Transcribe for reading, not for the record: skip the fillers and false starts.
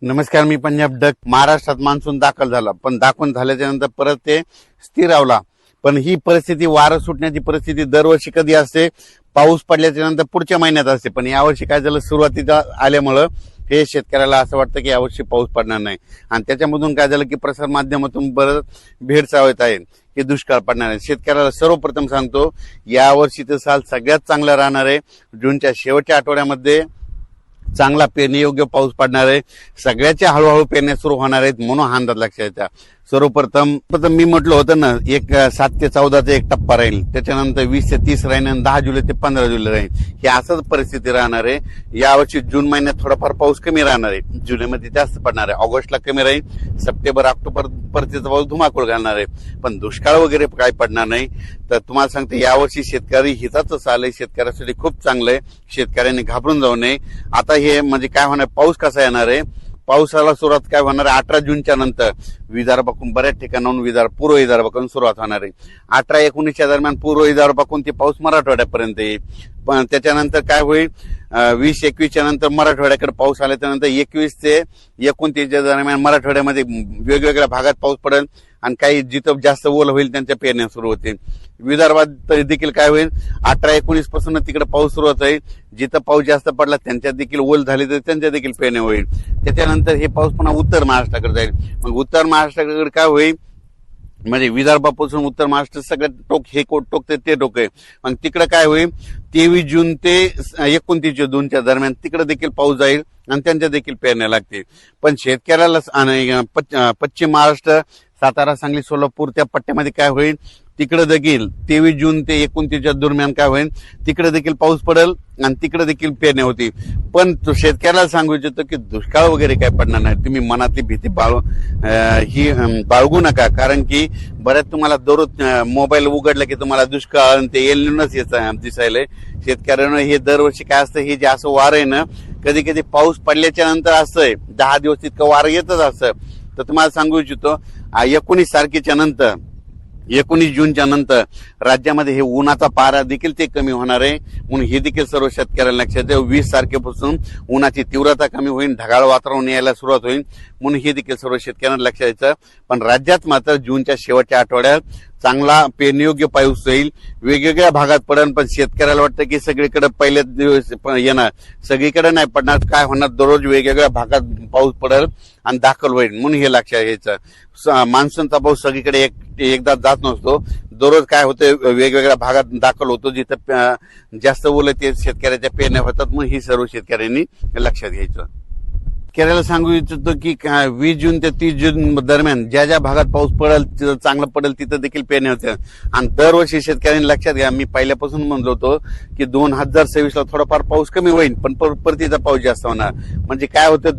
नमस्कार, मी पंजाब डक. महाराष्ट्रात मान्सून दाखल झाला, पण दाखवून झाल्याच्या नंतर परत ते स्थिरावला. पण ही परिस्थिती, वारं सुटण्याची परिस्थिती दरवर्षी कधी असते? पाऊस पडल्याच्या नंतर पुढच्या महिन्यात असते. पण यावर्षी काय झालं, सुरुवातीला आल्यामुळं हे शेतकऱ्याला असं वाटतं की यावर्षी पाऊस पडणार नाही. आणि त्याच्यामधून काय झालं की प्रसार माध्यमातून बरं भेडसावत आहे की दुष्काळ पडणार आहे. शेतकऱ्याला सर्वप्रथम सांगतो, यावर्षीचं साल सगळ्यात चांगलं राहणार आहे. जूनच्या शेवटच्या आठवड्यामध्ये चांगला पेरणीयोग्य पाऊस पडणार आहे. सगळ्याच्या हळूहळू पेरण्या सुरू होणार आहेत, म्हणून हा अंदाज लक्षात येतात. सर्वप्रथम मी म्हटलं होतं ना, 7 ते 14चा एक टप्पा राहील, त्याच्यानंतर 20 ते 30 राहील आणि 10 जुलै ते 15 जुलै राहील. ही असंच परिस्थिती राहणार आहे. यावर्षी जून महिन्यात थोडाफार पाऊस कमी राहणार आहे, जुलैमध्ये जास्त पडणार आहे, ऑगस्टला कमी राहील, सप्टेंबर ऑक्टोबर परतीचा पाऊस धुमाकूळ घालणार आहे. पण दुष्काळ वगैरे काय पडणार नाही. तर तुम्हाला सांगते, यावर्षी शेतकरी हिताचं साल आहे, शेतकऱ्यासाठी खूप चांगलं आहे. शेतकऱ्यांनी घाबरून जाऊ नये. आता हे म्हणजे काय होणार, पाऊस कसा येणार आहे, पावसाला सुरुवात काय होणार आहे, 18 जूनच्या नंतर विदर्भाकडून बऱ्याच ठिकाणाहून पूर्व विदर्भाकडून सुरुवात होणार आहे. 18-19च्या दरम्यान पूर्व विदर्भाकडून ते पाऊस मराठवाड्यापर्यंत येईल. पण त्याच्यानंतर काय होईल, 20-21च्या नंतर मराठवाड्याकडे पाऊस आल्याच्या नंतर 21 ते 29च्या दरम्यान मराठवाड्यामध्ये वेगवेगळ्या भागात पाऊस पडेल आणि काही जिथं जास्त ओल होईल त्यांच्या पेरण्या सुरू होतील. विदर्भात देखील काय होईल, 18-19 पासून तिकडे पाऊस सुरुवात होईल. जिथं पाऊस जास्त पडला त्यांच्यात देखील ओल झाली तर त्यांच्या देखील पेरण्या होईल. त्याच्यानंतर हे पाऊस पुन्हा उत्तर महाराष्ट्राकडे जाईल. मग उत्तर महाराष्ट्राकडे काय होईल, म्हणजे विदर्भापासून उत्तर महाराष्ट्र सगळ्यात टोक, हे टोक ते टोक आहे. मग तिकडे काय होईल, 23 जून ते 29 जूनच्या दरम्यान तिकडे देखील पाऊस जाईल आणि त्यांच्या देखील पेरण्या लागतील. पण शेतकऱ्याला पश्चिम महाराष्ट्र, सातारा, सांगली, सोलापूर त्या पट्ट्यामध्ये काय होईल, तिकडे देखील 23 जून ते 29च्या दरम्यान काय होईल, तिकडे देखील पाऊस पडेल आणि तिकडे देखील पेरण्या होतील. पण शेतकऱ्याला सांगू इच्छितो की दुष्काळ वगैरे काय पडणार नाही. तुम्ही मनातली भीती बाळगू नका, कारण की बऱ्याच तुम्हाला दररोज मोबाईल उघडला की तुम्हाला दुष्काळ आणि ते एल निनोच दिसायलंय. शेतकऱ्यांना हे दरवर्षी काय असतं, हे जे असं वारं आहे ना, कधी कधी पाऊस पडल्याच्या नंतर असतंय 10 दिवस तितकं वारं येतच असतं. तर तुम्हाला सांगू इच्छितो, 19 तारखेच्या नंतर, 19 जूनच्या नंतर राज्यामध्ये हे उन्हाचा पारा देखील ते कमी होणार आहे. म्हणून हे देखील सर्व शेतकऱ्यांना लक्षात आहे. 20 तारखेपासून उन्हाची तीव्रता कमी होईल, ढगाळ वातावरण यायला सुरुवात होईल, म्हणून हे देखील सर्व शेतकऱ्यांना लक्षात यायचं. पण राज्यात मात्र जूनच्या शेवटच्या आठवड्यात चांगला पेरणीयोग्य पाऊस होईल, वेगवेगळ्या भागात पडेल. पण शेतकऱ्याला वाटतं की सगळीकडे पहिल्याच दिवस येणार, सगळीकडे नाही पडणार. काय होणार, दररोज वेगवेगळ्या भागात पाऊस पडेल आणि दाखल होईल, म्हणून हे लक्षात घ्यायचं. मान्सूनचा पाऊस सगळीकडे एकदा जात नसतो, दररोज काय होतं, वेगवेगळ्या भागात दाखल होतो. जिथं जास्त ओलं ते शेतकऱ्याच्या पेरण्या होतात, म्हणून ही सर्व शेतकऱ्यांनी लक्षात घ्यायचं. शेतकऱ्याला सांगू इच्छितो की 20 जून ते 30 जून दरम्यान ज्या ज्या भागात पाऊस पडेल, तिथं चांगलं पडेल, तिथं देखील पेरण्या होत्या. आणि दरवर्षी शेतकऱ्यांनी लक्षात घ्या, मी पहिल्यापासून म्हणलो होतो की 2026ला थोडाफार पाऊस कमी होईल, पण परतीचा पाऊस जास्त होणार. म्हणजे काय होतं,